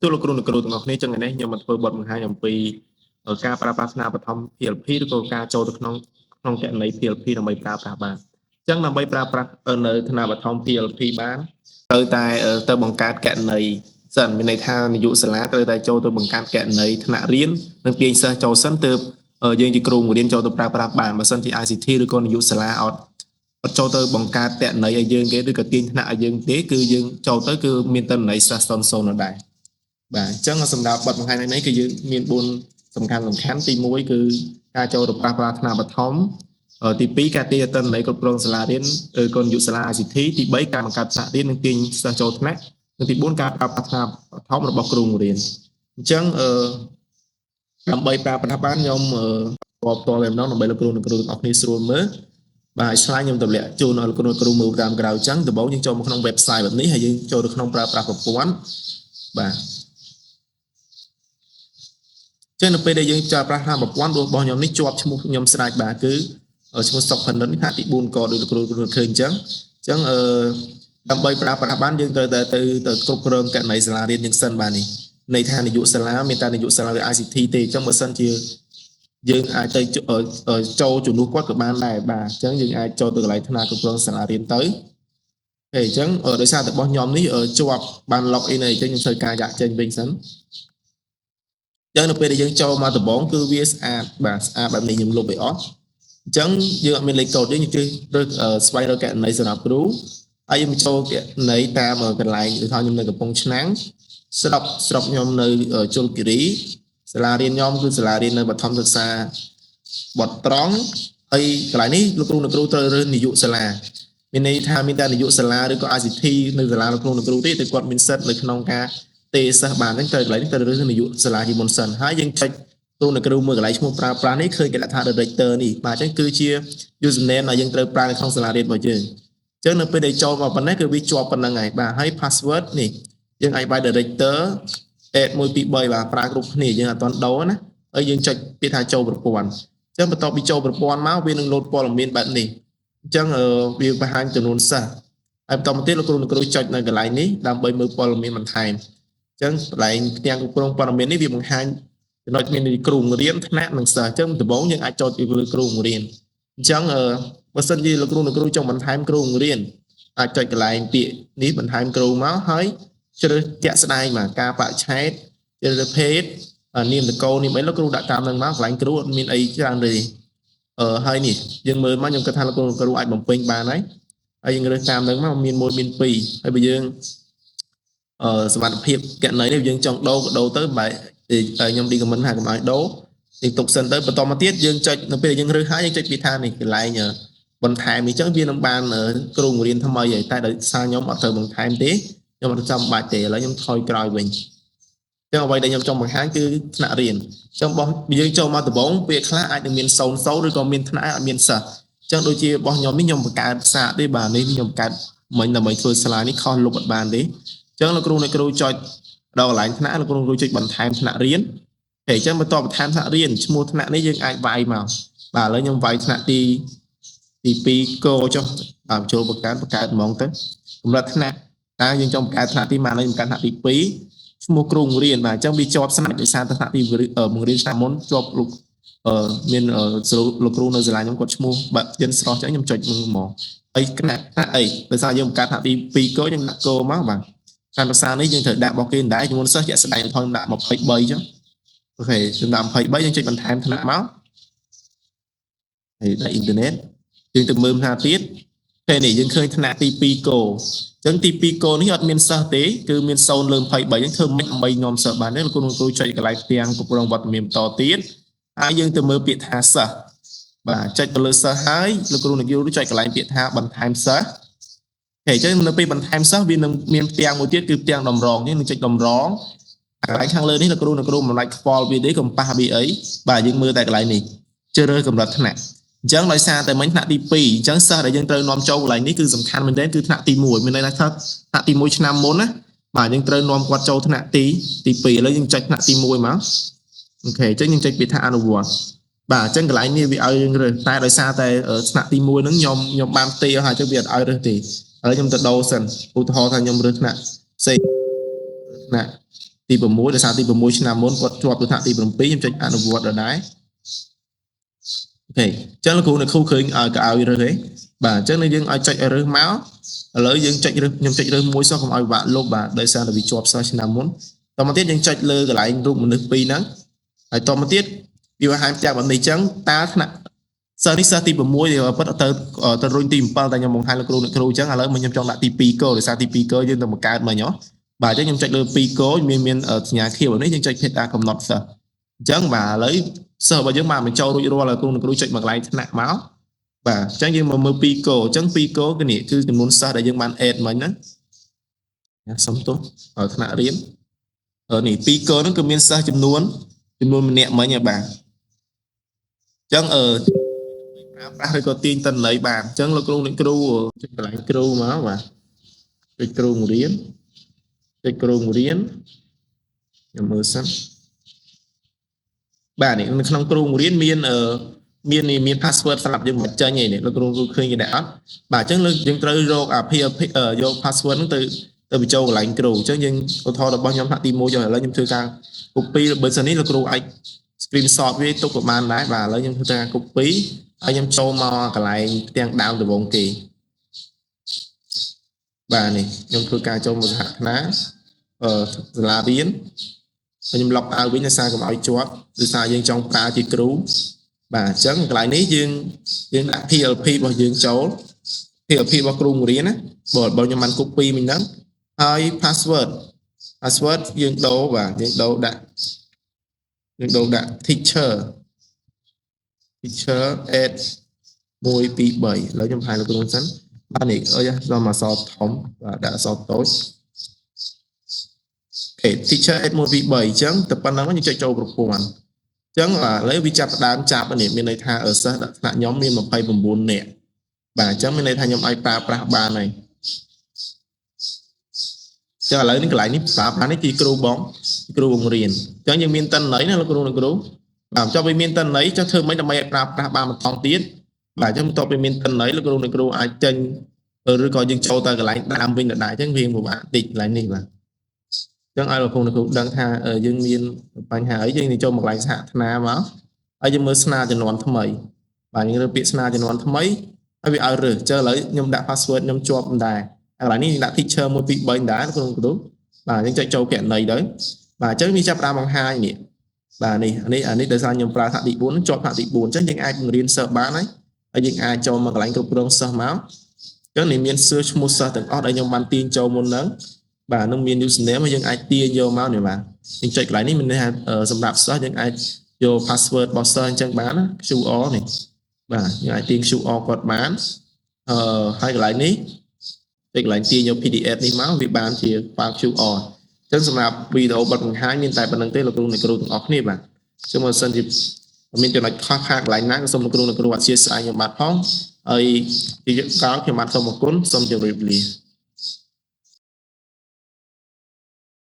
ទូលោកគ្រូទាំងអស់គ្នាចឹងនេះខ្ញុំមកធ្វើបទបង្ហាញអំពីការប្រើប្រាស់ថ្នាបឋម PLP ឬក៏ការចូលទៅក្នុងគណនី PLP ដើម្បីប្រើប្រាស់បានអញ្ចឹងដើម្បីប្រើប្រាស់នៅថ្នាបឋម PLP បានត្រូវតែទៅបង្កើតគណនីសិនមានន័យថានាយកសាលាត្រូវតែចូលទៅបង្កើតគណនីថ្នាក់រៀននិងទាញសិស្សចូលសិនទើបយើងជាគ្រូបង្រៀនចូលទៅប្រើប្រាស់បានបើសិនជា ICT ឬក៏នាយកសាលាអត់ចូលទៅបង្កើតគណនីឲ្យយើងគេឬក៏ទាញថ្នាក់ឲ្យយើងទេគឺយើងចូលទៅគឺមានតន័យសិស្ស0 នៅដែរបាទអញ្ចឹងសម្រាប់បទបង្ហាញនេះគឺយើងមាន4សំខាន់ទី1គឺការចូលទៅប្រើប្រាស់ថ្នាបឋមទី2ការទាញតន័យគ្រប់គ្រងសាលារៀនឬក៏នាយកសាលា ICT ទី3ការបង្កើតថ្នាក់រៀននិងទាញសិស្សចូលថ្នាក់និងទី4ការប្រើប្រាស់ថ្នាបឋមរបស់គ្រូបង្រៀនអញ្ចឹងដើម្បីប្រើប្រាស់បានខ្ញុំផ្ទាល់តែម្ដងដើម្បីលោកគ្រូនិងគ្រូទាំងអស់គ្នាស្រួលមើលបាទឆ្លាញ់ខ្ញុំទម្លាក់ជូនដល់លោកគ្រូមើលតាមក្រៅអញ្ចឹងដំបូងយើងចូលមកក្នុង website បែបនេះហើយយើងចូលទៅក្នុងប្រើប្រាស់ប្រព័ន្ធបាទចឹងនៅពេលដែលយើងប្រើប្រាស់តាមប្រព័ន្ធរបស់ខ្ញុំនេះជាប់ឈ្មោះខ្ញុំស្រេចបាទគឺឈ្មោះ stock pendant នេះថាទី4ក៏ដូចលោកគ្រូឃើញអញ្ចឹងដើម្បីប្រើប្រាស់បានយើងត្រូវតែទៅគ្រប់គ្រងគណនីសាលារៀនយើងសិនបាទនេះន័យថានាយកសាលាមានតែនាយកសាលា ICT ទេអញ្ចឹងបើសិនជាយើងអាចទៅចូលជំនួសគាត់ក៏បានដែរបាទអញ្ចឹងយើងអាចចូលទៅកន្លែងថ្នាក់គ្រប់គ្រងសាលារៀនទៅអញ្ចឹងដោយសារតែរបស់ខ្ញុំនេះជាប់បាន log in អីចឹងខ្ញុំធ្វើការចាក់ចេញវិញសិនចឹងនៅពេលដែលយើងចូលមកដំបូងគឺវាស្អាតបាទស្អាតបែបនេះខ្ញុំលុបឲ្យអស់អញ្ចឹងយើងអត់មានលេខកូដទេយើងរើសស្វែងរកគណនីសម្រាប់គ្រូហើយយើងចូលគណនីតាមកន្លែងគឺថាខ្ញុំនៅកំពង់ឆ្នាំងស្រុកខ្ញុំនៅជលគិរីសាលារៀនខ្ញុំគឺសាលារៀននៅបឋមសិក្សាបត់ត្រង់ហើយកន្លែងនេះលោកគ្រូត្រូវរើសនាយកសាលាមានន័យថាមានតែនាយកសាលាឬក៏ ICT នៅសាលាលោកគ្រូទេតែគាត់មានសិទ្ធិនៅក្នុងការទេសិស្សបានហ្នឹងទៅកន្លែងនេះទៅរើសនាយកសាលាជាមុនសិនហើយយើងចុចគ្រូមើលកន្លែងឈ្មោះប្រើប្រាស់នេះឃើញគេដាក់ថា director នេះបាទអញ្ចឹងគឺជា username ដែលយើងត្រូវប្រើនៅក្នុងសាលារៀនរបស់យើងអញ្ចឹងនៅពេលដែលចូលមកប៉ុណ្ណេះគឺវាជាប់ប៉ុណ្ណឹងហើយបាទហើយ password នេះយើងអាចបាយ director 123បាទប្រើគ្រប់គ្នាយើងអត់ទាន់ដូរណាហើយយើងចុចពាក្យថាចូលប្រព័ន្ធអញ្ចឹងបន្ទាប់ពីចូលប្រព័ន្ធមកវានឹងលោតព័ត៌មានបែបនេះអញ្ចឹងវាបង្ហាញចំនួនសិស្សហើយបន្តមកទៀតលោកគ្រូចុចនៅកន្លែងនេះដើម្បីមើលព័ត៌មានបន្ថែមអញ្ចឹងកន្លែងផ្ទាំងគ្រប់គ្រងព័ត៌មាននេះវាបង្ហាញចំណុចមានគ្រូបង្រៀនថ្នាក់និងសិស្សអញ្ចឹងដំបូងយើងអាចចុចពីលើគ្រូបង្រៀនអញ្ចឹងបើសិនជាលោកគ្រូចង់បន្ថែមគ្រូបង្រៀនអាចចុចកន្លែងពាក្យនេះបន្ថែមគ្រូមកហើយជ្រើសជាក់ស្ដែងមកការបច្ឆេទជ្រើសភេទនាមតកោនាមអីលោកគ្រូដាក់តាមនឹងមកកន្លែងគ្រូអត់មានអីច្រើនទេហើយនេះយើងមើលមកខ្ញុំគិតថាលោកគ្រូអាចបំពេញបានហើយយើងរើសតាមនឹងមកមាន1មាន2ហើយបើយើងសមត្ថភាពគណនីនេះយើងចង់ដូរក៏ដូរទៅបែបខ្ញុំ recommend ថាកុំឲ្យដូរយើងទុកសិនទៅបន្តមកទៀតយើងចុចនៅពេលយើងរើសហើយយើងចុចពីថានេះកន្លែងបន្ថែមនេះអញ្ចឹងវានឹងបានគ្រូបង្រៀនថ្មីហើយតែដោយសារខ្ញុំអត់ត្រូវបន្ថែមទេខ្ញុំអត់ចាំបាច់ទេឥឡូវខ្ញុំថយក្រោយវិញអញ្ចឹងអ្វីដែលខ្ញុំចង់បង្ហាញគឺថ្នាក់រៀនអញ្ចឹងរបស់យើងចូលមកដំបូងពេលខ្លះអាចនឹងមាន00ឬក៏មានថ្នាក់អត់មានសិស្សអញ្ចឹងដូចជារបស់ខ្ញុំនេះខ្ញុំបង្កើតសាកទេបាទនេះខ្ញុំបង្កើតមិញដើម្បីធ្វើ slide នេះខុសលុបអត់បានទេអញ្ចឹងលោកគ្រូចុចដល់កន្លែងថ្នាក់លោកគ្រូចុចបន្ថែមថ្នាក់រៀនអញ្ចឹងបន្ទាប់បន្ថែមថ្នាក់រៀនឈ្មោះថ្នាក់នេះយើងអាចវាយមកបាទឥឡូវខ្ញុំវាយថ្នាក់ទី2កោចុះបាទចូលបង្កើតហ្មងទៅកម្រិតថ្នាក់តើយើងចង់បង្កើតថ្នាក់ទីម៉ាននេះបង្កើតថ្នាក់ទី2ឈ្មោះគ្រូបង្រៀនបាទអញ្ចឹងវាជាប់ស្នាច់ដោយសារថ្នាក់ទីបង្រៀនឆ្នាំមុនជាប់លោកមានលោកគ្រូនៅសាលាខ្ញុំគាត់ឈ្មោះបាក់យិនស្រស់អញ្ចឹងខ្ញុំចុចមើលហ្មងហើយថ្នាក់អីដោយសារយើងបង្កើតថ្នាក់ទី2កោយើងដាក់កោមកបាទតាមភាសានេះយើងត្រូវដាក់របស់គេដែរចំនួនសិស្សជាក់ស្ដែងថយដាក់23អញ្ចឹងអូខេចំណាំ23យើងចុចបន្ថែមថ្នាក់មកហើយដាក់អ៊ីនធឺណិតយើងទៅមើលថាទៀតពេលនេះយើងឃើញថ្នាក់ទី2កោអញ្ចឹងទី2កោនេះអត់មានសិស្សទេគឺមាន0លើ23អញ្ចឹងធ្វើមិនដើម្បីនាំសិស្សបានទេលោកគ្រូចុចកន្លែងផ្ទាំងគ្រប់គ្រងវត្តមានបន្តទៀតហើយយើងទៅមើលពាក្យថាសិស្សបាទចុចទៅលើសិស្សហើយលោកគ្រូចុចកន្លែងពាក្យថាបន្ថែមសិស្សអញ្ចឹងនៅពេលបន្ថែមសិស្សវានឹងមានផ្ទាំងមួយទៀតគឺផ្ទាំងតម្រងនេះនឹងចុចតម្រងកន្លែងខាងលើនេះលោកគ្រូមិនអាចខ្វល់វាទេកុំប៉ះវាអីបាទយើងមើលតែកន្លែងនេះជ្រើសរើសកម្រិតថ្នាក់អញ្ចឹងដោយសារតែមិញថ្នាក់ទី2អញ្ចឹងសិស្សដែលយើងត្រូវនាំចូលកន្លែងនេះគឺសំខាន់មែនទែនគឺថ្នាក់ទី1មានន័យថាថ្នាក់ទី1ឆ្នាំមុនណាបាទយើងត្រូវនាំគាត់ចូលថ្នាក់ទី2ឥឡូវយើងចុចថ្នាក់ទី1មកអូខេអញ្ចឹងយើងចុចពាក្យថាអនុវត្តបាទអញ្ចឹងកន្លែងនេះវាឲ្យយើងរើសតែដោយសារតែថ្នាក់ទី1ហ្នឹងខ្ញុំបានទេហើយអញ្ចឹងវាអត់ឲ្យរើសទេឥឡូវខ្ញុំទៅដូរសិនឧទាហរណ៍ថាខ្ញុំរើសថ្នាក់ផ្សេងថ្នាក់ ទី6ដោយសារទី6ឆ្នាំមុនគាត់ជាប់ទស្សនៈទី7ខ្ញុំចុចអនុវត្តដល់ដែរអូខេអញ្ចឹងលោកគ្រូនៅឃើញឲ្យរើសទេបាទអញ្ចឹងយើងឲ្យចុចរើសមកឥឡូវយើងចុចរើសខ្ញុំចុចរើសមួយសោះកុំឲ្យពិបាកលុបបាទដោយសារតែវាជាប់សិស្សឆ្នាំមុនតមកទៀតយើងចុចលើកន្លែងរូបមនុស្សពីរហ្នឹងហើយតមកទៀតវាបង្ហាញផ្ទះបែបនេះអញ្ចឹងតើថ្នាក់សិស្សនេះសិស្សទី6វាពិតទៅរុញទី7តែខ្ញុំបង្ហាញលោកគ្រូអញ្ចឹងឥឡូវខ្ញុំចង់ដាក់ទី2កដោយសារទី2កយើងទៅបង្កើតមិញហ៎បាទអញ្ចឹងខ្ញុំចុចលើ2កមានសញ្ញាខៀវនេះយើងចុច Data កំណត់សិស្សអញ្ចឹងបាទឥឡូវសិស្សរបស់យើងបានបញ្ចូលរួចរាល់ហើយគ្រូចុចមកកន្លែងថ្នាក់មកបាទអញ្ចឹងយើងមកមើល2កអញ្ចឹង2កគឺនេះគឺចំនួនសិស្សដែលយើងបាន add មិញហ្នឹងសុំទោសឲ្យថ្នាក់រៀននេះ2កហ្នឹងគឺមានសិស្សចំនួនម្នាក់មិញបាទអញ្ចឹងប្រើប្រាស់ឬក៏ទាញតន័យបានអញ្ចឹងលោកគ្រូចុចកន្លែងគ្រូមកបាទចុចគ្រូបង្រៀនខ្ញុំមើលសិនបាទនេះនៅក្នុងគ្រូបង្រៀនមាន password សម្រាប់យើងបញ្ចេញឯនេះលោកគ្រូឃើញគេដែរអត់បាទអញ្ចឹងយើងត្រូវរកយក password ហ្នឹងទៅបញ្ចូលកន្លែងគ្រូអញ្ចឹងយើងឧទាហរណ៍របស់ខ្ញុំថ្នាក់ទី1ចុះឥឡូវខ្ញុំធ្វើការ copy បើសិននេះលោកគ្រូអាច screenshot វាទុកប្រហែលដែរបាទឥឡូវខ្ញុំធ្វើការ copy ហើយខ្ញុំចូលមកកន្លែងផ្ទាំងដើមដំបូងគេបាទនេះខ្ញុំធ្វើការចូលមកសហថ្នាក់សាលារៀនខ្ញុំឡុកអាវវិញដោយសារកុំឲ្យជាប់ដោយសារយើងចង់ប្រើជាគ្រូបាទអញ្ចឹងកន្លែងនេះយើងដាក់ PLP របស់យើងចូល PLP របស់គ្រូបង្រៀនណាបើខ្ញុំបាន copy មិញហ្នឹងហើយ password យើងដូរបាទយើងដូរដាក់ teacher add 1 2 3ឥឡូវខ្ញុំถ่ายលោកគ្រូសិនបាទនេះដល់មកអក្សរធំបាទដាក់អក្សរតូចteacher add 1 2 3អញ្ចឹងតែប៉ុណ្្នឹងយើងចុចចូលប្រព័ន្ធអញ្ចឹងឥឡូវវាចាប់នេះមានន័យថាសិស្សថ្នាក់ខ្ញុំមាន29នាក់បាទអញ្ចឹងមានន័យថាខ្ញុំអាចប្រើប្រាស់បានហើយចឹងឥឡូវនេះកន្លែងនេះប្រើប្រាស់នេះជាគ្រូបង្រៀនអញ្ចឹងយើងមានតន័យណាលោកគ្រូបាទចុះវាមានតន័យចុះធ្វើម៉េចដើម្បីឲ្យប្រើប្រាស់បានបន្តទៀតបាទអញ្ចឹងបន្ទាប់ពីមានតន័យលោកគ្រូអាចចេញឬក៏យើងចូលទៅកន្លែងដើមវិញដែរអញ្ចឹងវាពិបាកតិចកន្លែងនេះបាទអញ្ចឹងឲ្យលោកគ្រូដឹងថាយើងមានបញ្ហាអីយើងចូលមកកន្លែងសហថ្នាមកហើយយើងមើលស្នាជំនាន់ថ្មីបាទយើងរើសពាក្យស្នាជំនាន់ថ្មីហើយវាឲ្យរើសអញ្ចឹងឥឡូវខ្ញុំដាក់ password ខ្ញុំជាប់ដែរកន្លែងនេះដាក់ teacher 1 2 3ដែរលោកគ្រូបាទយើងចុចចូលគណនីទៅបាទអញ្ចឹងវាចាប់ដាក់បង្ហាញនេះបាទនេះដោយសារខ្ញុំប្រើថ្នាក់ទី4ជាប់ថ្នាក់ទី4អញ្ចឹងយើងអាចបង្រៀនសិស្សបានហើយយើងអាចចូលមកកន្លែងគ្រប់គ្រងសិស្សមកអញ្ចឹងនេះមានសួរឈ្មោះសិស្សទាំងអស់ដែលខ្ញុំបានទាញចូលមុនហ្នឹងបាទនឹងមាន username ហើយយើងអាចទាញយកមកនេះបាទយើងចុចកន្លែងនេះមានន័យថាសម្រាប់សិស្សយើងអាចយក password របស់សិស្សអញ្ចឹងបានណា QR នេះបាទយើងអាចទាញ QR គាត់បានហើយកន្លែងនេះកន្លែងទាញយក PDF នេះមកវាបានជា file QR អញ្ចឹងសម្រាប់វីដេអូបទបង្ហាញមានតែប៉ុណ្្នឹងទេលោកគ្រូអ្នកគ្រូទាំងអស់គ្នាបាទចឹងបើសិនជាមានចំណុចខុសខាតកន្លែងណាក៏សូមលោកគ្រូអធិស្ឋានខ្ញុំបាទផងហើយទីក្រោយខ្ញុំបាទសូមអរគុណសូមជម្រាបលា